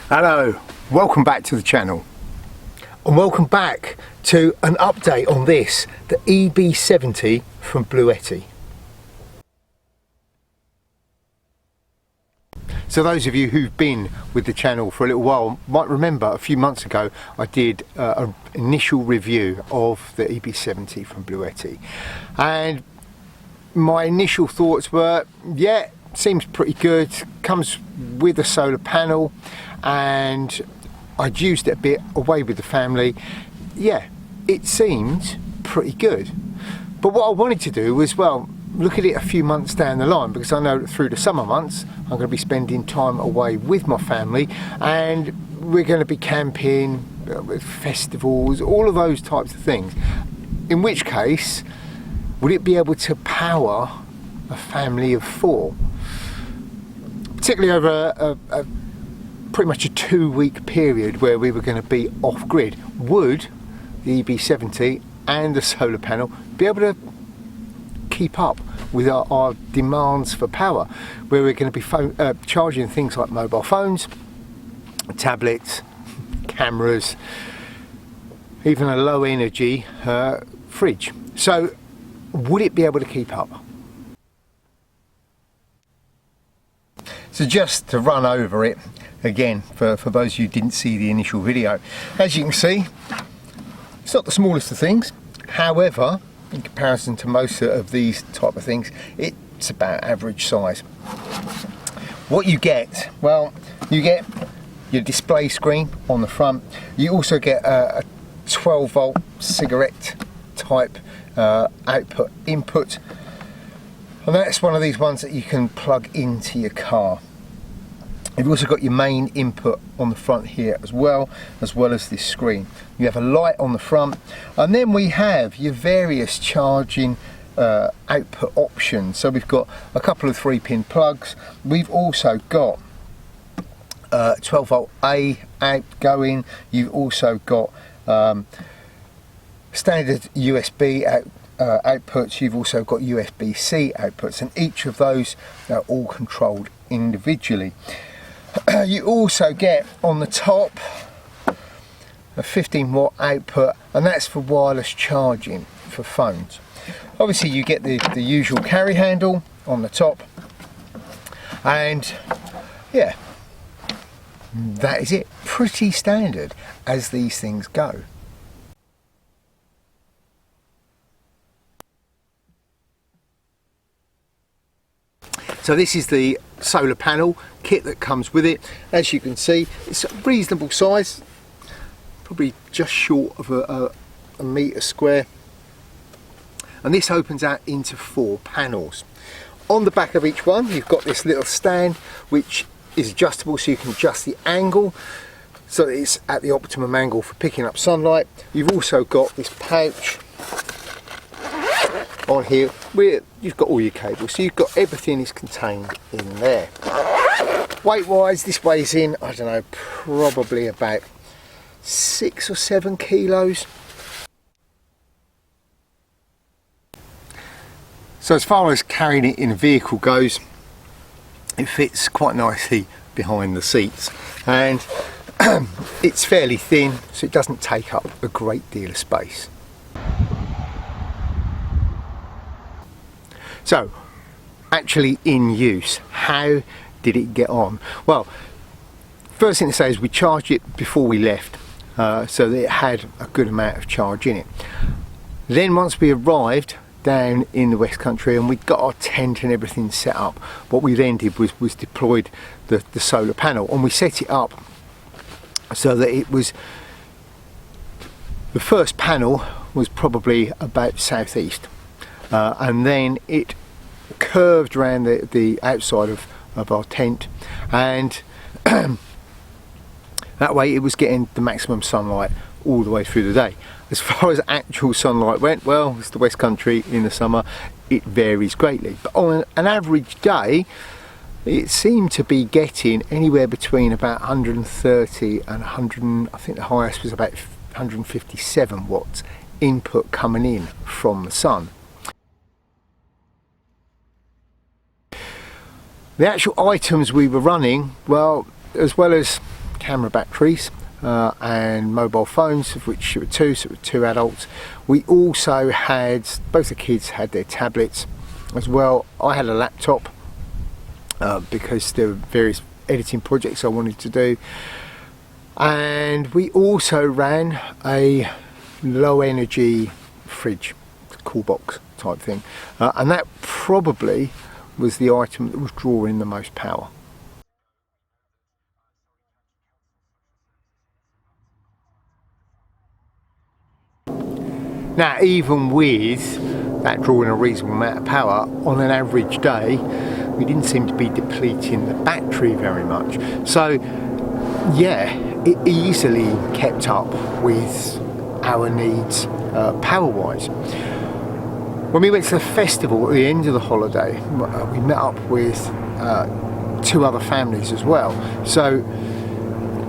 Hello, welcome back to the channel and welcome back to an update on this, the EB70 from Bluetti. So those of you who've been with the channel for a little while might remember a few months ago I did an initial review of the EB70 from Bluetti, and my initial thoughts were, yeah, seems pretty good, comes with a solar panel, and I'd used it a bit away with the family. Yeah, it seemed pretty good. But what I wanted to do was, well, look at it a few months down the line, because I know that through the summer months I'm going to be spending time away with my family, and we're going to be camping, with festivals, all of those types of things. In which case, would it be able to power a family of 4? Particularly over pretty much a 2-week period where we were going to be off grid. Would the EB70 and the solar panel be able to keep up with our demands for power, where we're going to be charging things like mobile phones, tablets, cameras, even a low energy fridge? So would it be able to keep up? So just to run over it again for those of you who didn't see the initial video, as you can see, it's not the smallest of things. However, in comparison to most of these type of things, it's about average size. What you get, well, you get your display screen on the front. You also get a 12 volt cigarette type output input, and that's one of these ones that you can plug into your car. You've also got your main input on the front here as well as this screen. You have a light on the front, and then we have your various charging output options. So we've got a couple of 3-pin plugs. We've also got 12 volt A outgoing. You've also got standard USB outputs. You've also got USB-C outputs, and each of those are all controlled individually. You also get on the top a 15 watt output, and that's for wireless charging for phones. Obviously you get the usual carry handle on the top, and yeah, that is it. Pretty standard as these things go. So this is the solar panel kit that comes with it. As you can see, it's a reasonable size, probably just short of a metre square. And this opens out into 4 panels. On the back of each one, you've got this little stand which is adjustable, so you can adjust the angle so that it's at the optimum angle for picking up sunlight. You've also got this pouch on here where you've got all your cables, so you've got everything is contained in there. Weight wise, this weighs in, I don't know, probably about 6 or 7 kilos. So as far as carrying it in a vehicle goes, it fits quite nicely behind the seats, and it's fairly thin, so it doesn't take up a great deal of space. So, actually in use, how did it get on? Well, first thing to say is we charged it before we left, so that it had a good amount of charge in it. Then once we arrived down in the West Country and we got our tent and everything set up, what we then did was deployed the solar panel, and we set it up so that it was, the first panel was probably about southeast. And then it curved around the outside of our tent, and that way it was getting the maximum sunlight all the way through the day. As far as actual sunlight went, well, it's the West Country in the summer, it varies greatly, but on an average day it seemed to be getting anywhere between about 130 and 100, I think the highest was about 157 watts input coming in from the sun. The actual items we were running, well as camera batteries and mobile phones, of which there were two, so there were two adults. We also had, both the kids had their tablets as well. I had a laptop because there were various editing projects I wanted to do, and we also ran a low energy fridge, cool box type thing, and that probably was the item that was drawing the most power. Now, even with that drawing a reasonable amount of power, on an average day, we didn't seem to be depleting the battery very much. So, yeah, it easily kept up with our needs power-wise. When we went to the festival at the end of the holiday, we met up with two other families as well. So,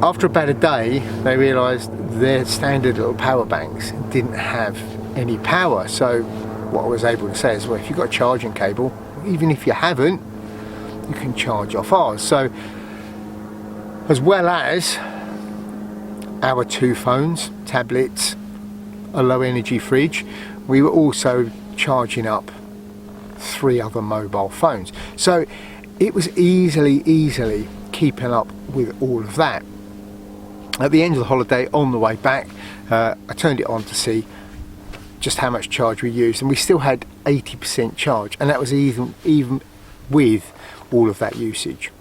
after about a day, they realised their standard little power banks didn't have any power. So what I was able to say is, well, if you've got a charging cable, even if you haven't, you can charge off ours. So, as well as our two phones, tablets, a low energy fridge, we were also charging up 3 other mobile phones. So it was easily keeping up with all of that. At the end of the holiday, on the way back, I turned it on to see just how much charge we used, and we still had 80% charge, and that was even with all of that usage.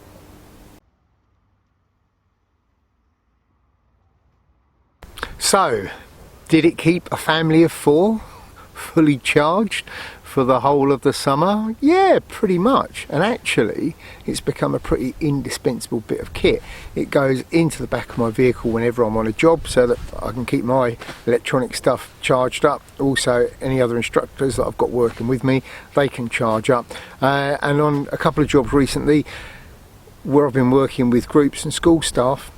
So, did it keep a family of 4 fully charged for the whole of the summer? Yeah, pretty much. And actually, it's become a pretty indispensable bit of kit. It goes into the back of my vehicle whenever I'm on a job, so that I can keep my electronic stuff charged up. Also, any other instructors that I've got working with me, they can charge up. And on a couple of jobs recently, where I've been working with groups and school staff,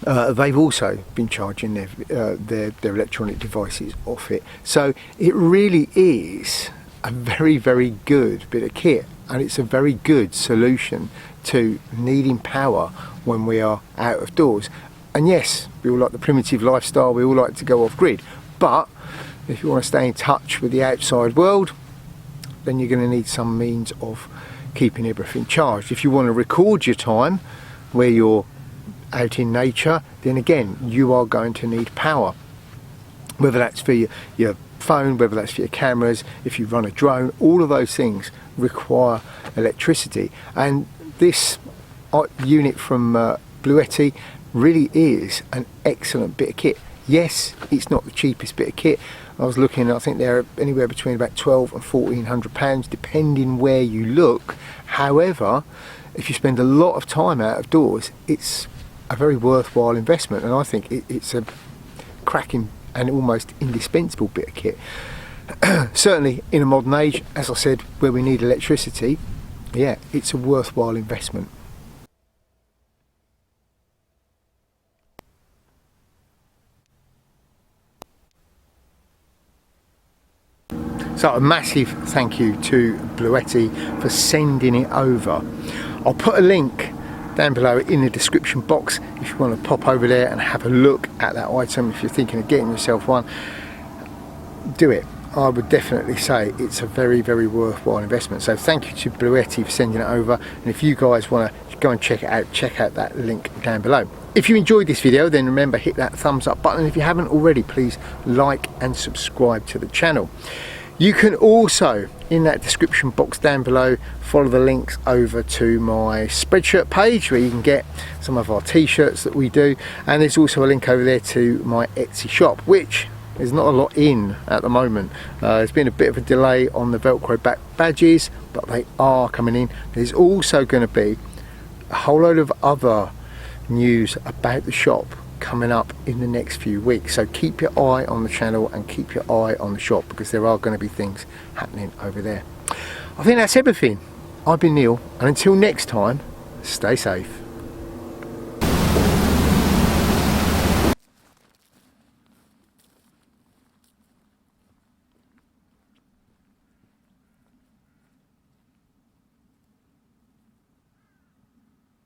they've also been charging their electronic devices off it. So it really is a very good bit of kit, and it's a very good solution to needing power when we are out of doors. And yes, we all like the primitive lifestyle, we all like to go off grid, but if you want to stay in touch with the outside world, then you're going to need some means of keeping everything charged. If you want to record your time where you're out in nature, then again you are going to need power, whether that's for your phone, whether that's for your cameras, if you run a drone, all of those things require electricity. And this unit from Bluetti really is an excellent bit of kit. Yes, it's not the cheapest bit of kit. I was looking, I think they're anywhere between about £1,200 and £1,400 depending where you look. However, if you spend a lot of time out of doors, it's a very worthwhile investment, and I think it's a cracking and almost indispensable bit of kit. Certainly in a modern age, as I said, where we need electricity, yeah, it's a worthwhile investment. So a massive thank you to Bluetti for sending it over. I'll put a link down below in the description box if you want to pop over there and have a look at that item. If you're thinking of getting yourself one, do it. I would definitely say it's a very worthwhile investment. So thank you to Bluetti for sending it over, and if you guys want to go and check out that link down below. If you enjoyed this video, then remember, hit that thumbs up button. If you haven't already, please like and subscribe to the channel. You can also, in that description box down below, follow the links over to my Spreadshirt page where you can get some of our t-shirts that we do, and there's also a link over there to my Etsy shop, which there's not a lot in at the moment. There's been a bit of a delay on the Velcro back badges, but they are coming in. There's also going to be a whole load of other news about the shop coming up in the next few weeks, so keep your eye on the channel and keep your eye on the shop, because there are going to be things happening over there. I think that's everything. I've been Neil, and until next time, stay safe.